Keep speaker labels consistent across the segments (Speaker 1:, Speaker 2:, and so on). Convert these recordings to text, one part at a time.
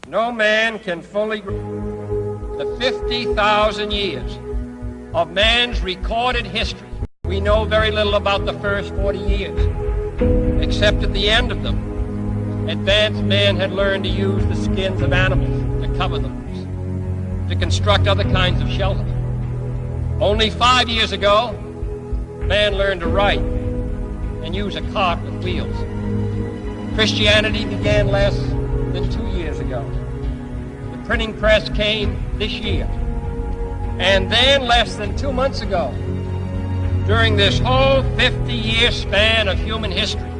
Speaker 1: No man can fully the 50,000 years of man's recorded history. We know very little about the first 40 years, except at the end of them, advanced man had learned to use the skins of animals to cover them, to construct other kinds of shelter. Only 5 years ago, man learned to write and use a cart with wheels. Christianity began less than 2 years ago. The printing press came this year. And then less than 2 months ago, during this whole 50-year span of human history,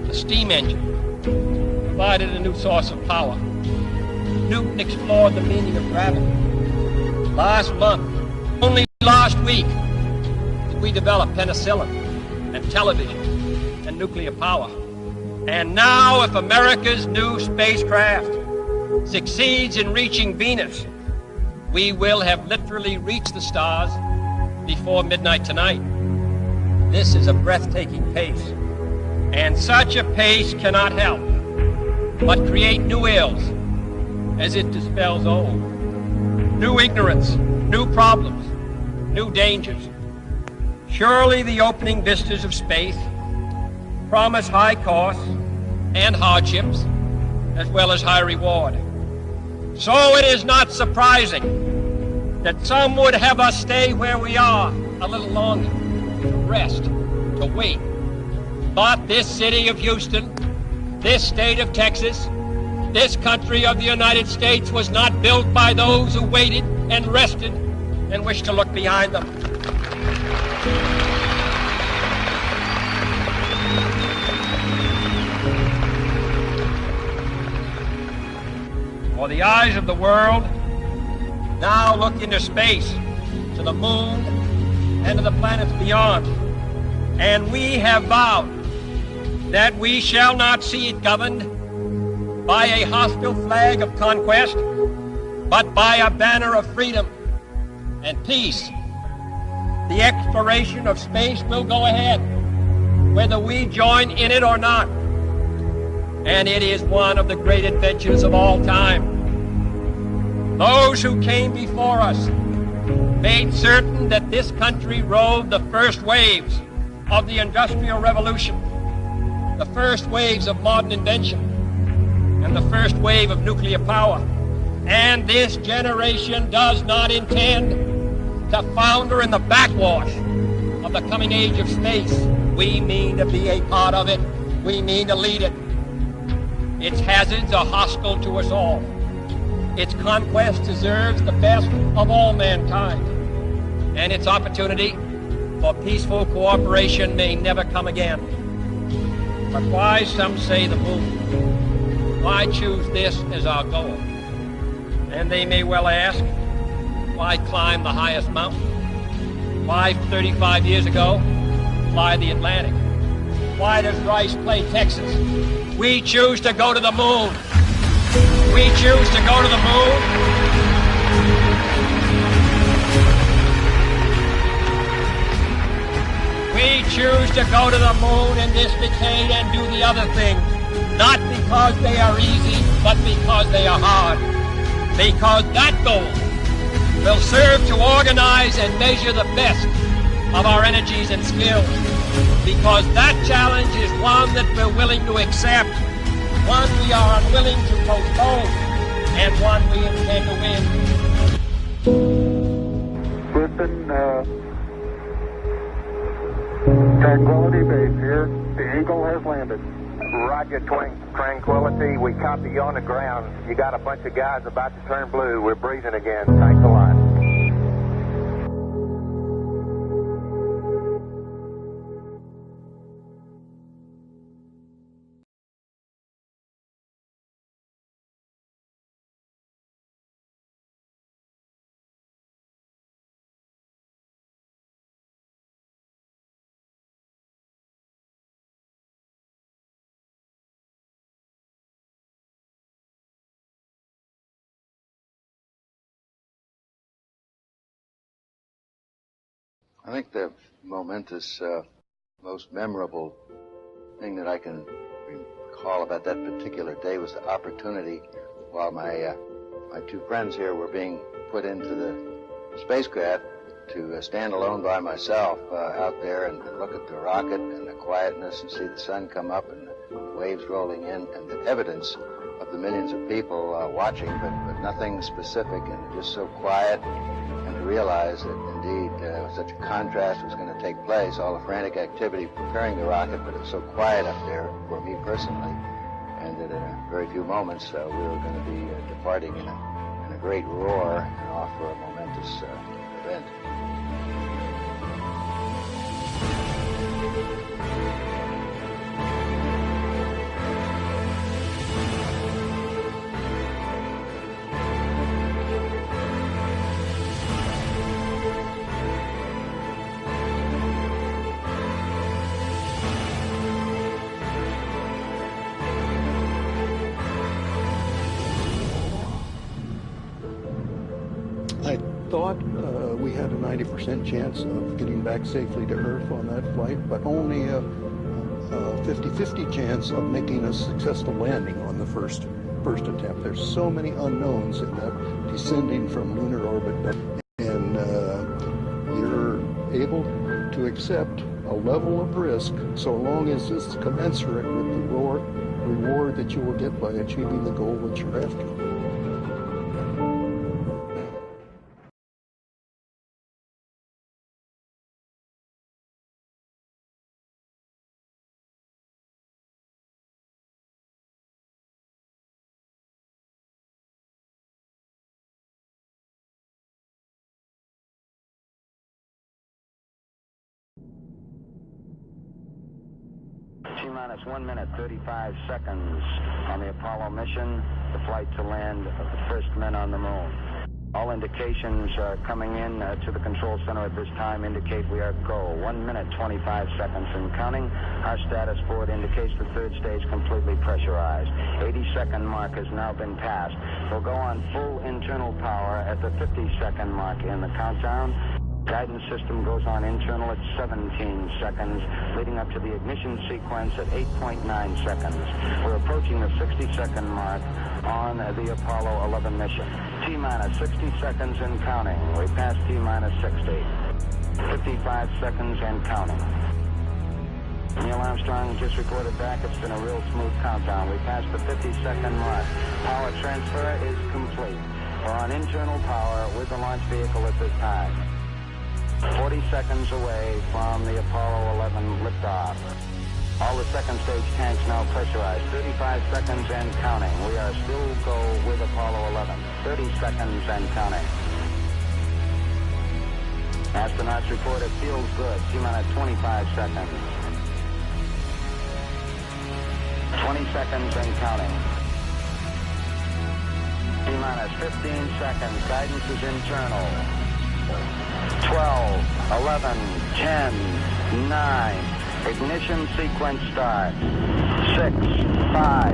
Speaker 1: the steam engine provided a new source of power. Newton explored the meaning of gravity. Last month, only last week, did we develop penicillin and television and nuclear power. And now, if America's new spacecraft succeeds in reaching Venus, we will have literally reached the stars before midnight tonight. This is a breathtaking pace, and such a pace cannot help but create new ills as it dispels old. New ignorance, new problems, new dangers. Surely the opening vistas of space promise high costs and hardships, as well as high reward. So it is not surprising that some would have us stay where we are a little longer, to rest, to wait. But this city of Houston, this state of Texas, this country of the United States was not built by those who waited and rested and wished to look behind them. For the eyes of the world now look into space, to the moon, and to the planets beyond. And we have vowed that we shall not see it governed by a hostile flag of conquest, but by a banner of freedom and peace. The exploration of space will go ahead, whether we join in it or not. And it is one of the great adventures of all time. Those who came before us made certain that this country rode the first waves of the Industrial Revolution, the first waves of modern invention, and the first wave of nuclear power. And this generation does not intend to founder in the backwash of the coming age of space. We mean to be a part of it. We mean to lead it. Its hazards are hostile to us all. Its conquest deserves the best of all mankind. And its opportunity for peaceful cooperation may never come again. But why, some say, the moon? Why choose this as our goal? And they may well ask, why climb the highest mountain? Why, 35 years ago, fly the Atlantic? Why does Rice play Texas? We choose to go to the moon. We choose to go to the moon. We choose to go to the moon in this decade and do the other things, not because they are easy, but because they are hard. Because that goal will serve to organize and measure the best of our energies and skills. Because that challenge is one that we're willing to accept, one we are unwilling to postpone, and one we intend to win.
Speaker 2: Houston, Tranquility Base here. The Eagle has landed.
Speaker 3: Roger, Tranquility. We copy you on the ground. You got a bunch of guys about to turn blue. We're breathing again. Thanks a lot.
Speaker 4: I think the momentous, most memorable thing that I can recall about that particular day was the opportunity while my two friends here were being put into the spacecraft, to stand alone by myself out there and look at the rocket and the quietness and see the sun come up and the waves rolling in and the evidence of the millions of people watching, but nothing specific, and just so quiet, and to realize that indeed such a contrast was going to take place, all the frantic activity preparing the rocket, but it was so quiet up there for me personally, and that in a very few moments we were going to be departing in a great roar and off for a momentous event.
Speaker 5: I thought we had a 90% chance of getting back safely to Earth on that flight, but only a 50-50 chance of making a successful landing on the first attempt. There's so many unknowns in that descending from lunar orbit, and you're able to accept a level of risk so long as it's commensurate with the reward that you will get by achieving the goal that you're after.
Speaker 6: T-minus 1 minute, 35 seconds on the Apollo mission, the flight to land of the first men on the moon. All indications coming in to the control center at this time indicate we are go. 1 minute, 25 seconds and counting. Our status board indicates the third stage completely pressurized. 80-second mark has now been passed. We'll go on full internal power at the 50-second mark in the countdown. Guidance system goes on internal at 17 seconds, leading up to the ignition sequence at 8.9 seconds. We're approaching the 60-second mark on the Apollo 11 mission. T-minus 60 seconds and counting. We passed T-minus 60. 55 seconds and counting. Neil Armstrong just reported back. It's been a real smooth countdown. We passed the 50-second mark. Power transfer is complete. We're on internal power with the launch vehicle at this time. 40 seconds away from the Apollo 11 liftoff. All the second stage tanks now pressurized. 35 seconds and counting. We are still go with Apollo 11. 30 seconds and counting. Astronauts report it feels good. T-minus 25 seconds. 20 seconds and counting. T-minus 15 seconds. Guidance is internal. 12, 11, 10, 9. Ignition sequence starts. 6, 5,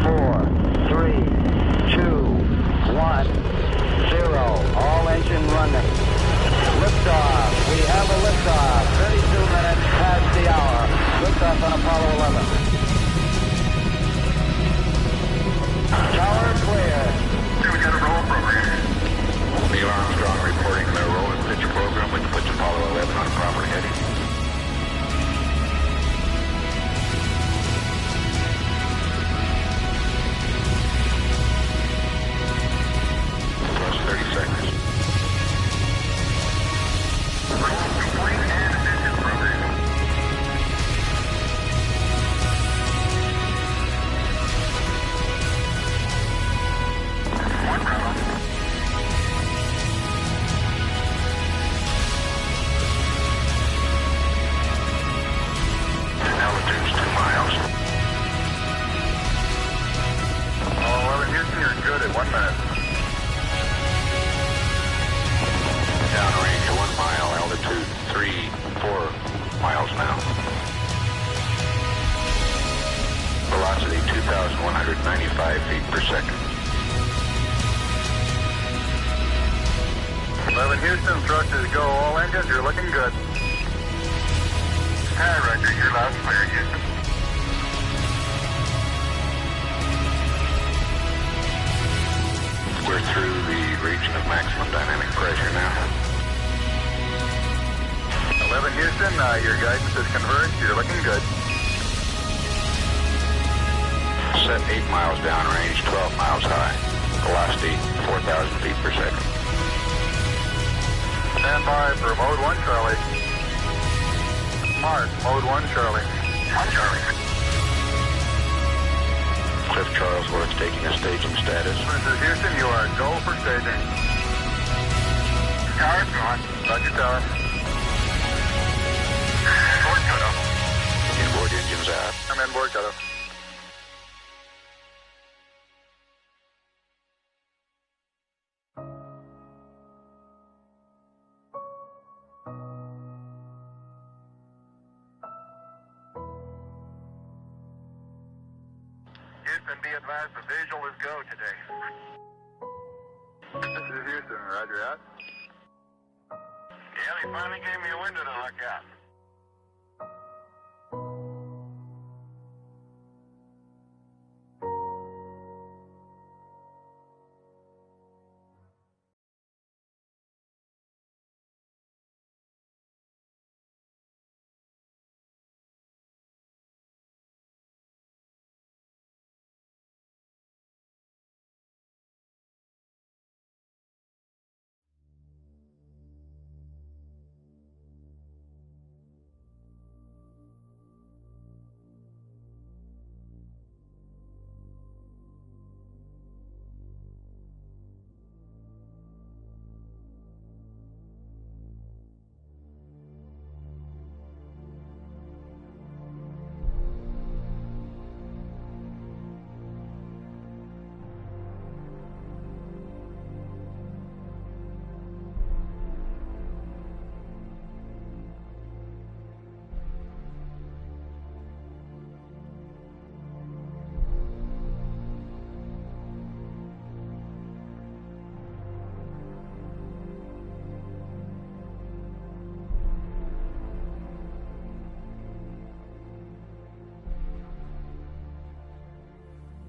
Speaker 6: 4, 3, 2, 1, 0. All engine running. Liftoff. We have a liftoff. 32 minutes past the hour. Liftoff on Apollo 11. Tower clear.
Speaker 2: We got a roll program.
Speaker 3: Neil Armstrong reporting the roll and pitch program, which puts Apollo 11 on proper heading. Plus 30 seconds.
Speaker 2: Roll complete and engine program. One round.
Speaker 3: Altitude's 2 miles.
Speaker 2: Oh, 11 Houston, you're good at 1 minute.
Speaker 3: Downrange 1 mile, altitude 3, 4 miles now. Velocity 2,195 feet per second.
Speaker 2: 11 Houston, thrust is go. All engines, you're looking good. Hi, Roger. You're loud and clear, Houston.
Speaker 7: We're through the region of maximum dynamic pressure now.
Speaker 2: 11 Houston, your guidance is converged. You're looking good.
Speaker 7: Set 8 miles downrange, 12 miles high. Velocity 4,000 feet per second.
Speaker 2: Stand by for mode 1 Charlie. Mark, mode 1 Charlie. 1 Charlie.
Speaker 7: Cliff Charlesworth taking a staging status.
Speaker 2: This is Houston, you are go for staging. Tower's gone. Roger, tower. Inboard cutoff.
Speaker 7: Inboard engines out.
Speaker 2: I'm inboard cutoff. Houston, be advised the visual is go today. This is Houston, roger out. Yeah, they finally gave me a window to look at.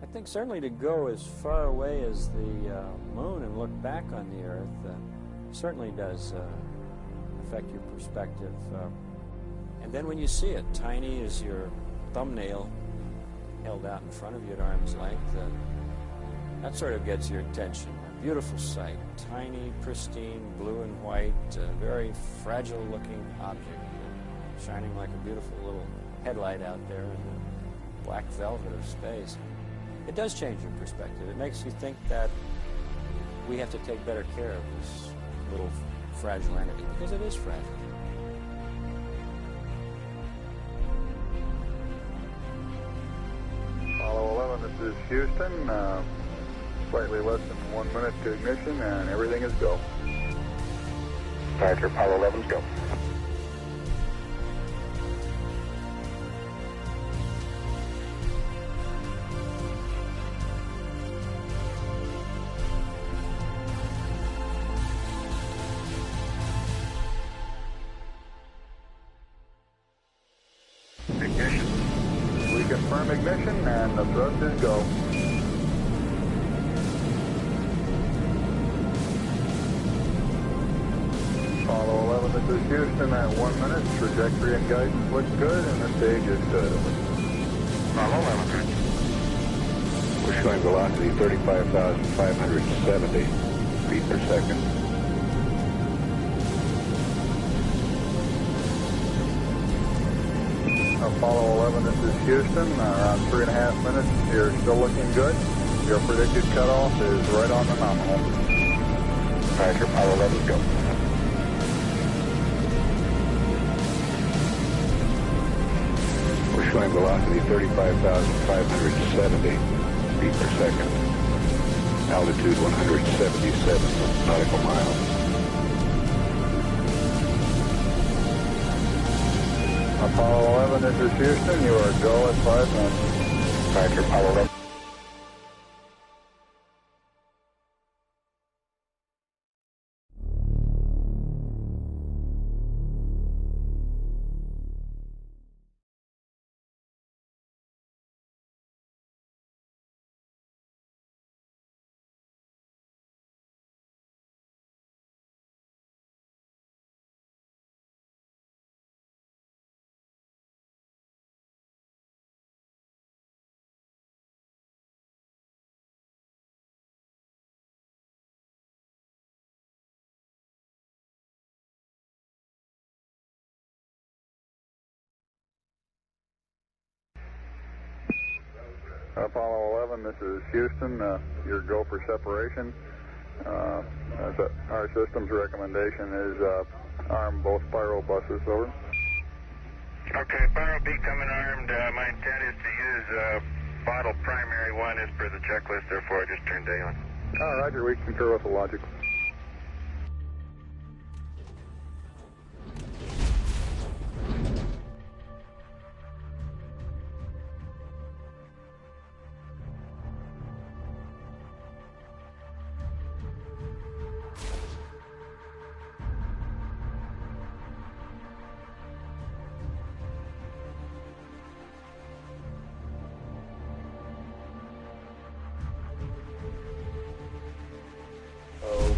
Speaker 8: I think certainly to go as far away as the moon and look back on the Earth certainly does affect your perspective. And then when you see it, tiny as your thumbnail held out in front of you at arm's length, that sort of gets your attention. A beautiful sight, tiny, pristine, blue and white, very fragile-looking object, shining like a beautiful little headlight out there in the black velvet of space. It does change your perspective. It makes you think that we have to take better care of this little fragile entity, because it is fragile.
Speaker 2: Apollo 11, this is Houston. Slightly less than 1 minute to ignition, and everything is go.
Speaker 7: Roger, Apollo 11's go.
Speaker 2: Ignition. We confirm ignition, and the thrust is go. Apollo 11, this is Houston at 1 minute. Trajectory and guidance look good, and the stage is good.
Speaker 7: Apollo 11. We're showing velocity 35,570 feet per second.
Speaker 2: Apollo 11, this is Houston. Around 3.5 minutes. You're still looking good. Your predicted cutoff is right on the nominal.
Speaker 7: Roger, Apollo 11's go. We're showing velocity 35,570 feet per second. Altitude 177 nautical miles.
Speaker 2: Apollo 11, this is Houston. You are go at 5 minutes.
Speaker 7: Roger, Apollo 11.
Speaker 2: Apollo 11, this is Houston. Your go for separation. Our system's recommendation is arm both spiral buses, over.
Speaker 3: Okay, spiral B coming armed. My intent is to use bottle primary one as per the checklist, therefore I just turned day on.
Speaker 2: Roger, we concur with the logic.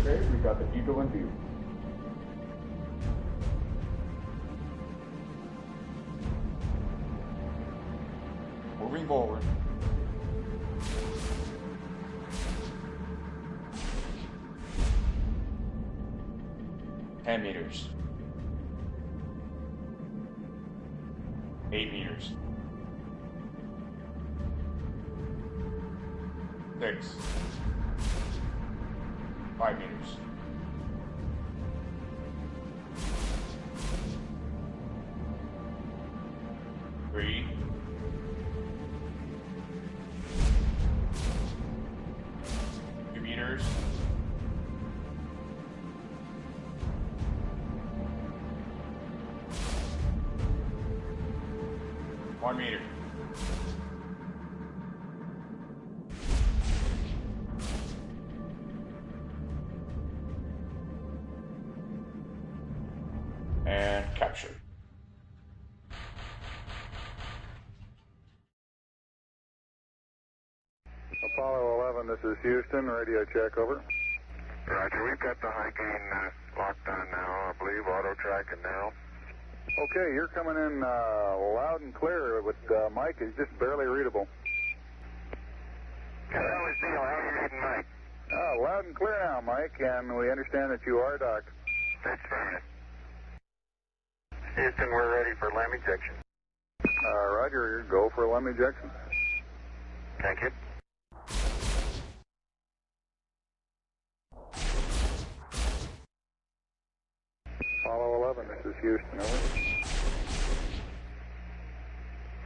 Speaker 2: Okay, we got the Eagle in view. Moving forward. meters. 8 meters. 6. 5 meters. 3. 2 meters. 1 meter. And capture. Apollo 11, this is Houston. Radio check, over.
Speaker 3: Roger, we've got the high gain locked on now, I believe, auto track and now.
Speaker 2: Okay, you're coming in loud and clear, but Mike is just barely readable.
Speaker 3: Hello, it's Neil. How are you reading, Mike?
Speaker 2: Loud and clear now, Mike, and we understand that you are docked.
Speaker 3: That's fine. Houston, we're ready for LEM ejection.
Speaker 2: Roger, go for LEM ejection.
Speaker 3: Thank you.
Speaker 2: Apollo 11, this is Houston, over.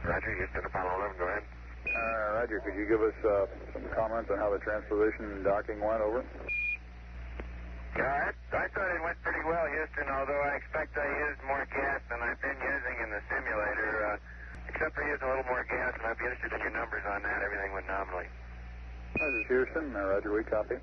Speaker 3: Roger, Houston, Apollo 11, go ahead.
Speaker 2: Roger, could you give us some comments on how the transposition and docking went, over?
Speaker 3: Yeah, I thought it went pretty well, Houston, although I expect I used more gas than I've been using in the simulator, except for using a little more gas, and I'd be interested in your numbers on that. Everything went nominally.
Speaker 2: This is Houston. Roger, we copy.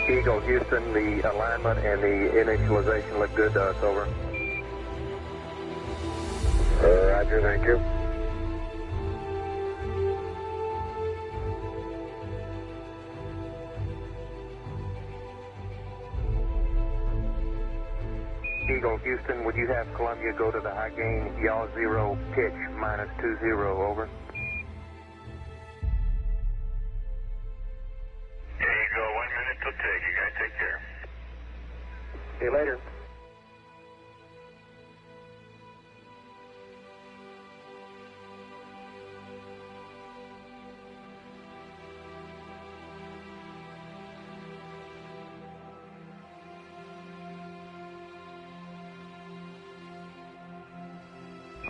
Speaker 3: Eagle, Houston, the alignment and the initialization look good to us, over. Roger, thank you. Eagle, Houston, would you have Columbia go to the high gain, yaw 0, pitch -20, over?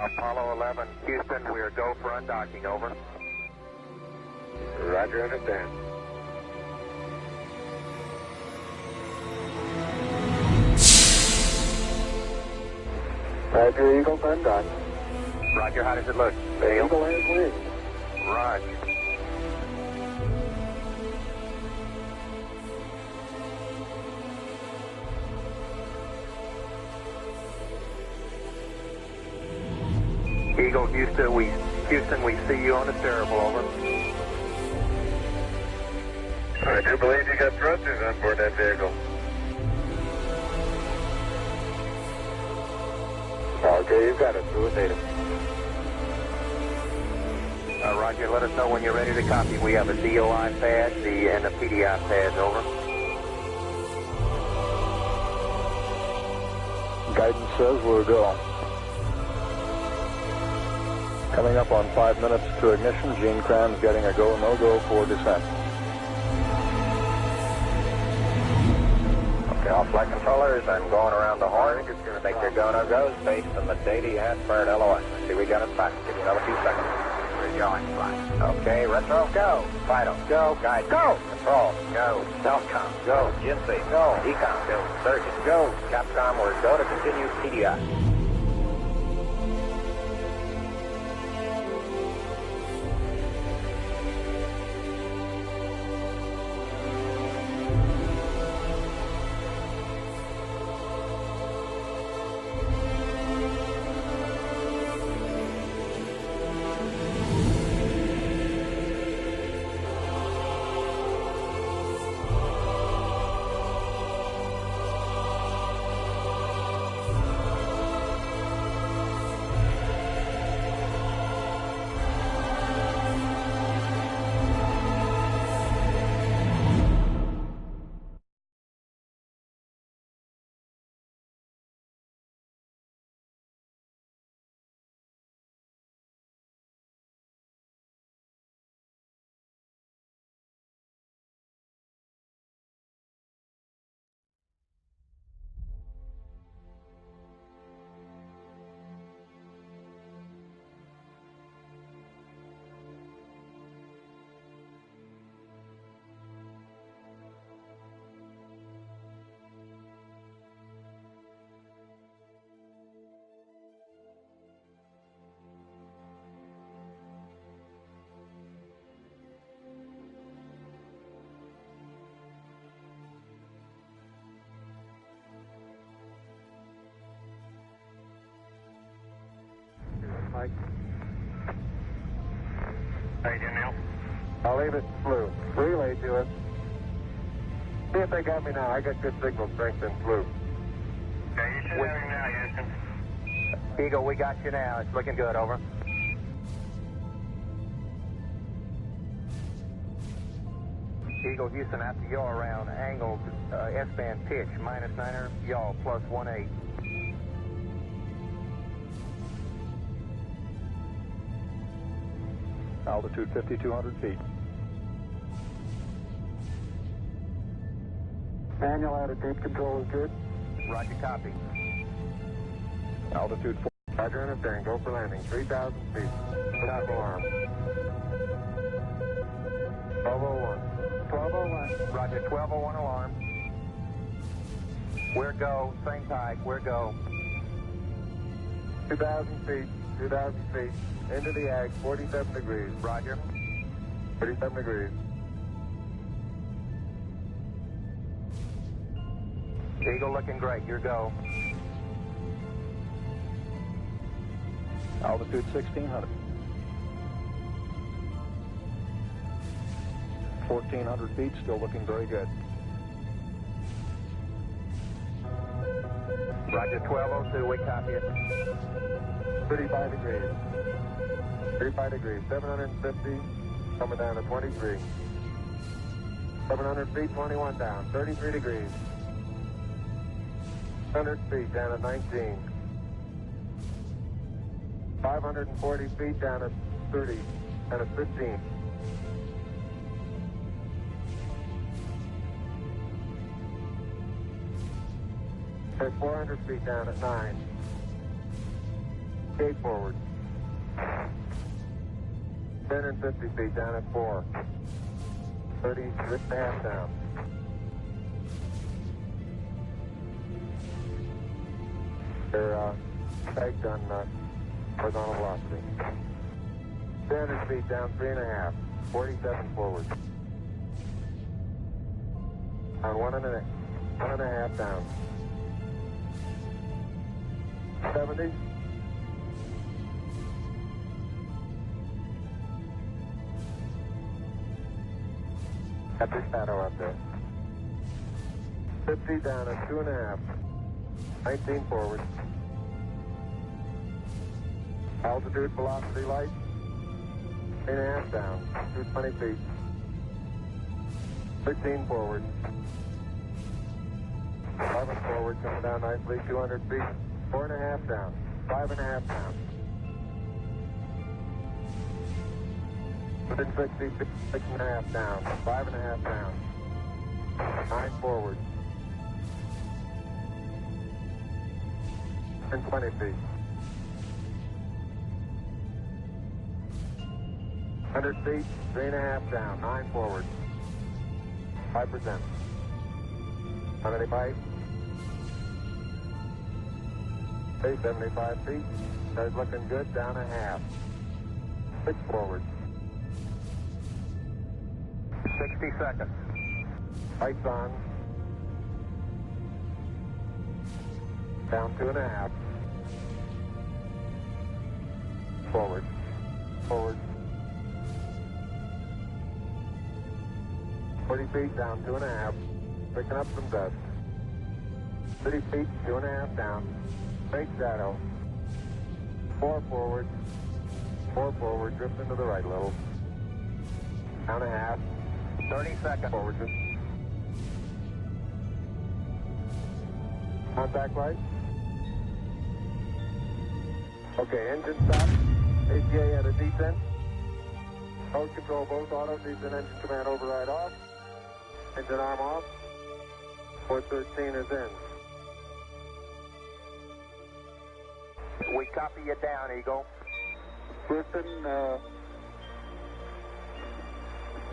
Speaker 3: Apollo 11, Houston, we are go for undocking, over. Roger, understand. Roger, Eagle, undock. Roger, how does it look? The Eagle has wings. Roger. Eagle, Houston, we see you on the terrible, over. I do believe you got thrusters on board that vehicle. Okay, you've got it. Through it, data. Roger, let us know when you're ready to copy. We have a DOI pad and a PDI pad, over.
Speaker 2: Guidance says we're go. Coming up on 5 minutes to ignition. Gene Kranz getting a go, no-go for descent.
Speaker 3: Okay, all flight controllers, I'm going around the horn. Make your go, no-goes based on the data you had for an LOI. See, we got it back. Give you another few seconds. We're going, fine. Okay, retro, go. Vital, go. Guide, go. Control, go. Telcom, go. GNC, go. Ecom, go. Surgeon, go. Capcom, we're go to continue PDI.
Speaker 2: Mike.
Speaker 3: How you doing, Neil?
Speaker 2: I'll leave it flu. Relay to it. See if they got me now. I got good signal strength in flu.
Speaker 3: Okay, you should have him now, Houston.
Speaker 2: Eagle, we got you now. It's looking good, over. Eagle, Houston, after yaw around, angled S-band pitch, -9er, yaw, +18. Altitude 5,200 feet. Manual attitude control is good. Roger, copy. Altitude 4. Roger, understand. Go for landing. 3,000 feet. Top alarm. 1201. 1201. Roger, 1201 alarm. We're go. Same type. We're go. 2,000 feet. 2,000 feet. Into the ag, 47 degrees. Roger. 47 degrees. Eagle looking great. Your go. Altitude 1,600. 1,400 feet, still looking very good. Roger, 1202, we copy it. 35 degrees. 35 degrees, 750, coming down to 23. 700 feet, 21 down, 33 degrees. 100 feet, down to 19. 540 feet, down to 30, down to 15. At 400 feet, down at 9. 8 forward. 10 and 50 feet down at 4. 36.5 down. They're pegged on horizontal velocity. 300 feet down 3.5. 47 forward. On 1.5 down. 70. Got the shadow up there. 50 down at 2.5. 19 forward. Altitude, velocity, light. 8.5 down. 220 feet. 13 forward. 11 forward, coming down nicely. 200 feet. 4.5 down. 5.5 down. Within 60 feet. 6.5 down. 5.5 down. 9 forward. And 20 feet. 100 feet, 3.5 down, 9 forward. 5%. 75. 75 feet. That's looking good, down a half. 6 forward. 60 seconds. Lights on. Down 2.5. Forward. Forward. 40 feet down 2.5. Picking up some dust. 30 feet, 2.5 down. Straight shadow. 4 forward. 4 forward. Drifting to the right a little. Down a half. 30 seconds. Forward. Contact light. Okay, engine stop. ATA at a descent. Mode control both auto. Descent engine command override off. Engine arm off. 413 is in.
Speaker 6: We copy you down, Eagle.
Speaker 2: Houston,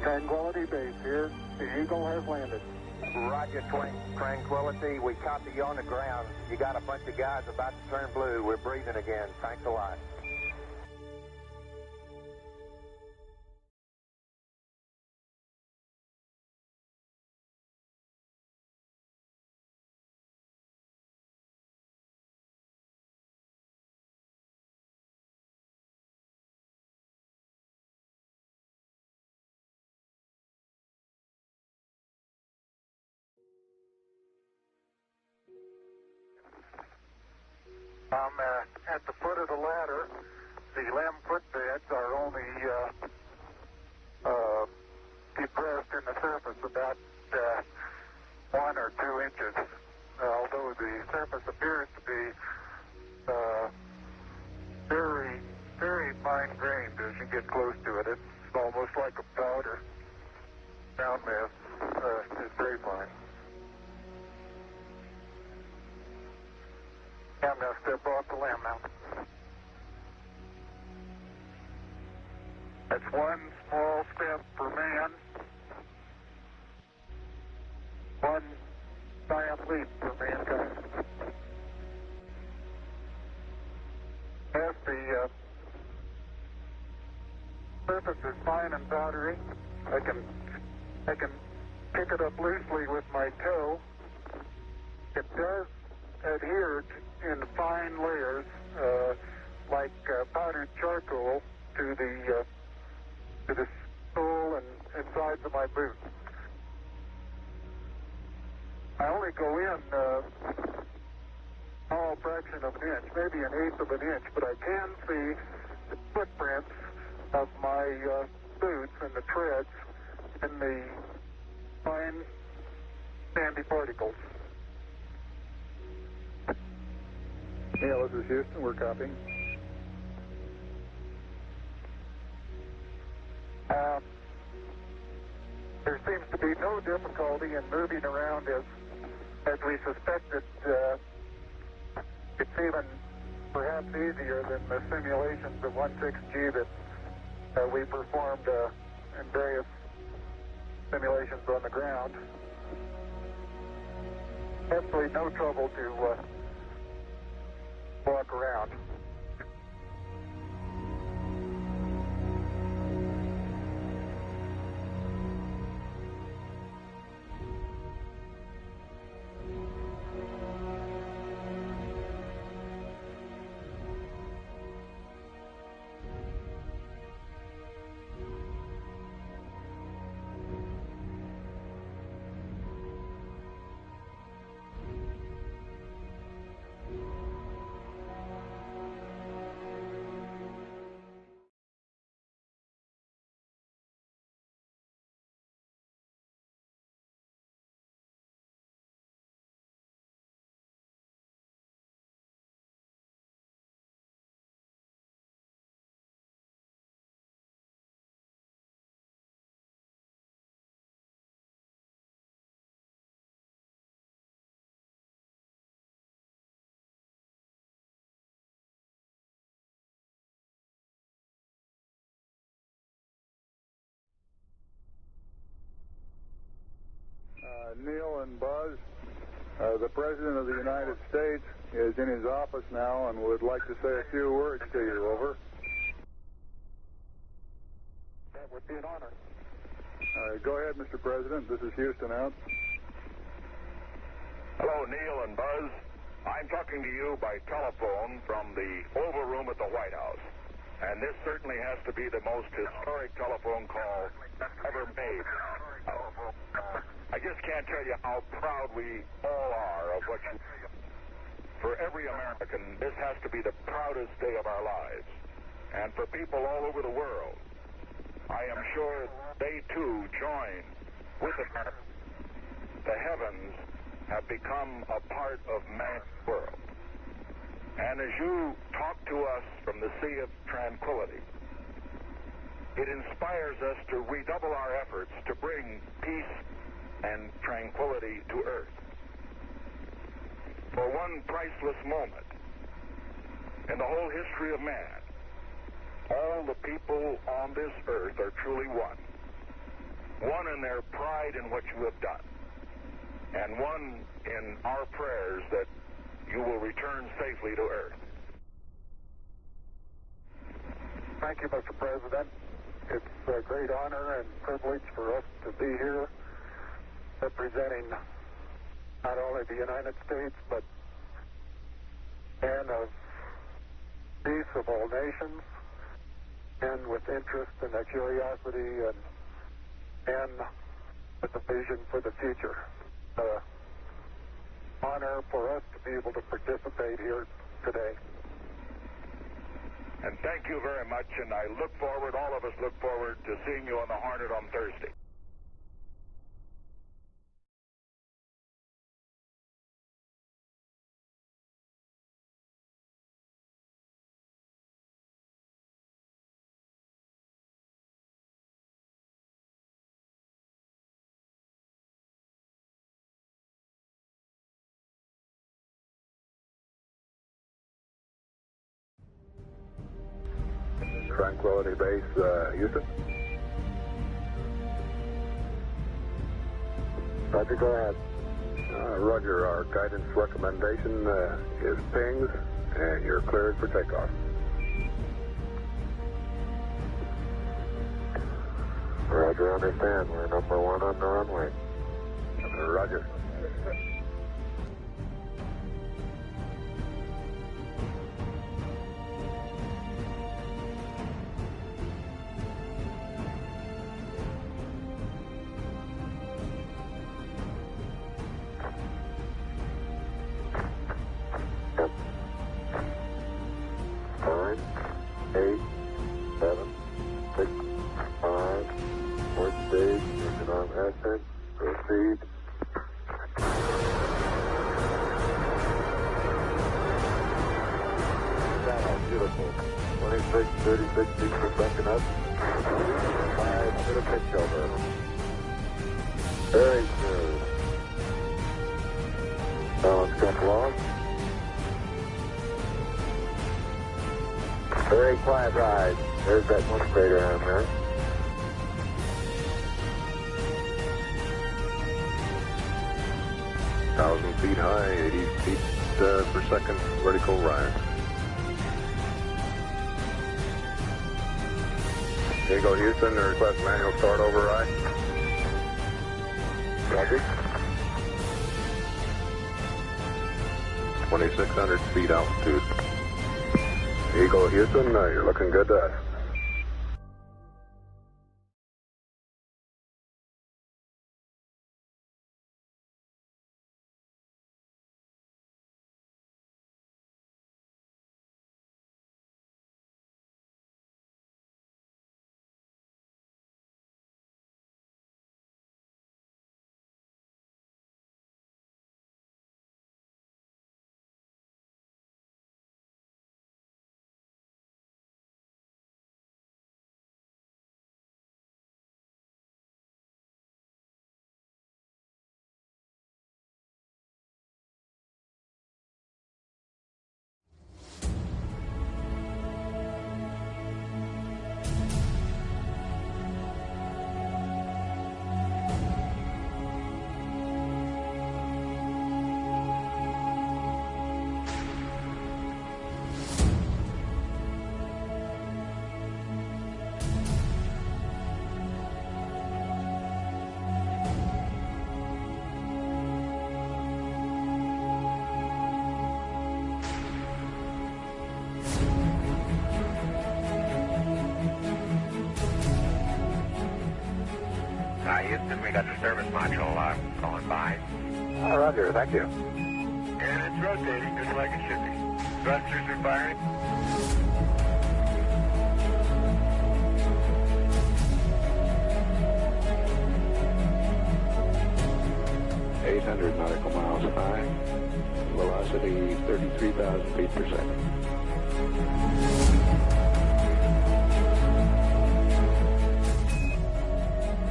Speaker 2: Tranquility Base here. The Eagle has landed.
Speaker 6: Roger, Tranquility. We copy you on the ground. You got a bunch of guys about to turn blue. We're breathing again. Thanks a lot.
Speaker 2: I'm at the foot of the ladder. The limb footbeds are only depressed in the surface about 1 or 2 inches, although the surface appears to be very, very fine-grained as you get close to it. It's almost like a powder. Ground mass is very fine. I'm going to step off the limb now. That's one small step for man, one giant leap for mankind. As the surface is fine and powdery, I can pick it up loosely with my toe. It does adhere in fine layers, like powdered charcoal, to the sole and sides of my boot. I only go in a small fraction of an inch, maybe an eighth of an inch, but I can see the footprints of my boots and the treads in the fine sandy particles. Yeah, this is Houston. We're copying. There seems to be no difficulty in moving around as we suspected. It's even perhaps easier than the simulations of 16G that we performed in various simulations on the ground. Absolutely no trouble to walk around.
Speaker 9: Neil and Buzz, the President of the United States is in his office now and would like to say a few words to you. Over.
Speaker 2: That would be an honor.
Speaker 9: Go ahead, Mr. President. This is Houston out.
Speaker 3: Hello, Neil and Buzz. I'm talking to you by telephone from the Oval Room at the White House. And this certainly has to be the most historic telephone call ever made. I just can't tell you how proud we all are of what you do. For every American, this has to be the proudest day of our lives. And for people all over the world, I am sure they too join with America. The heavens have become a part of man's world. And as you talk to us from the Sea of Tranquility, it inspires us to redouble our efforts to bring peace and tranquility to Earth. For one priceless moment in the whole history of man, all the people on this earth are truly one. One in their pride in what you have done, and one in our prayers that you will return safely to Earth.
Speaker 2: Thank you, Mr. President. It's a great honor and privilege for us to be here representing not only the United States, but men of peace of all nations, men with interest and a curiosity, and men with a vision for the future. Honor for us to be able to participate here today.
Speaker 3: And thank you very much, and I look forward, all of us look forward to seeing you on the Hornet on Thursday.
Speaker 9: Tranquility Base, Houston.
Speaker 2: Roger, go ahead.
Speaker 9: Roger, our guidance recommendation is pings, and you're cleared for takeoff.
Speaker 2: Roger, understand. We're number one on the runway.
Speaker 9: Roger.
Speaker 2: Proceed. Beautiful. 26, 36 feet per second up. 5 to the pitch over. Very smooth. Balance cut lost. Very quiet ride. There's that one crater on there.
Speaker 9: Feet high, 80 feet per second vertical rise. Here you go, Houston. Request manual start override. Roger. 2,600 feet altitude. Here you go, Houston. You're looking good to us.
Speaker 3: Houston, we got the service module going by.
Speaker 2: Oh, roger, thank you.
Speaker 3: And it's rotating just like it should be. Thrusters are firing.
Speaker 9: 800 nautical miles high. Velocity 33,000 feet per second.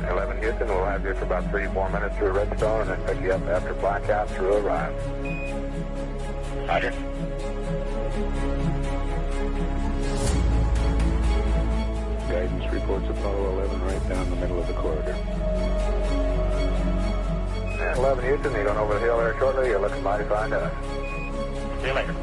Speaker 2: 11 Houston, we'll have you for about 3-4 minutes through Redstone and then pick you up after blackout through arrive.
Speaker 3: Roger.
Speaker 9: Guidance reports Apollo 11 right down the middle of the corridor.
Speaker 2: And 11 Houston, you're going over the hill there shortly. You're looking mighty fine to us.
Speaker 3: See you later.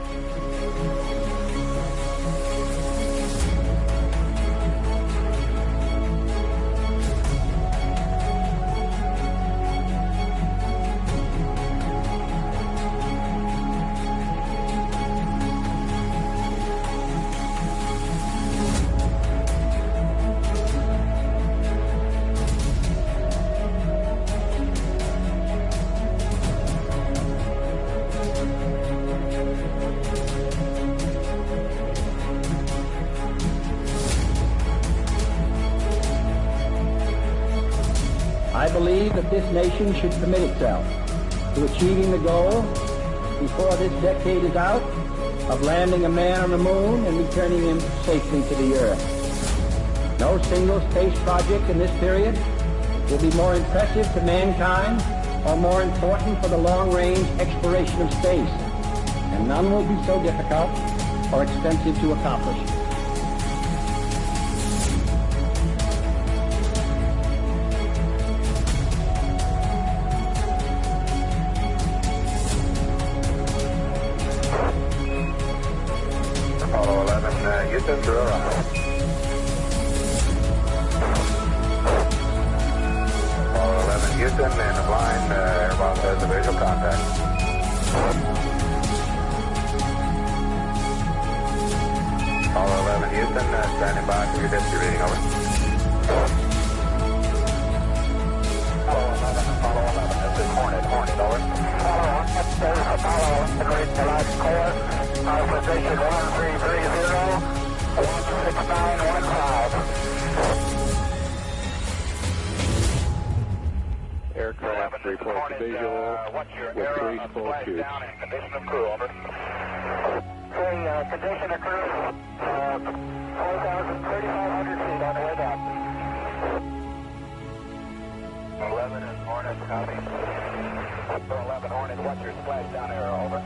Speaker 10: I believe that this nation should commit itself to achieving the goal before this decade is out of landing a man on the moon and returning him safely to the earth. No single space project in this period will be more impressive to mankind or more important for the long-range exploration of space, and none will be so difficult or expensive to accomplish.
Speaker 2: Apollo 11, Houston, through arrival. Apollo 11, Houston, and the blind, Airbus has a visual contact. Apollo 11, Houston, standing by for your density reading, over. Apollo 11, this is Hornet, over. Apollo 1, the great large core, position 1330, 16915.
Speaker 9: Aircraft reports visual with 3 full tubes.
Speaker 2: Condition of crew, over. Condition of crew, 4,500 feet on the way down. 11 and Hornet, copy. 11 Hornet, what's your splash down arrow, over?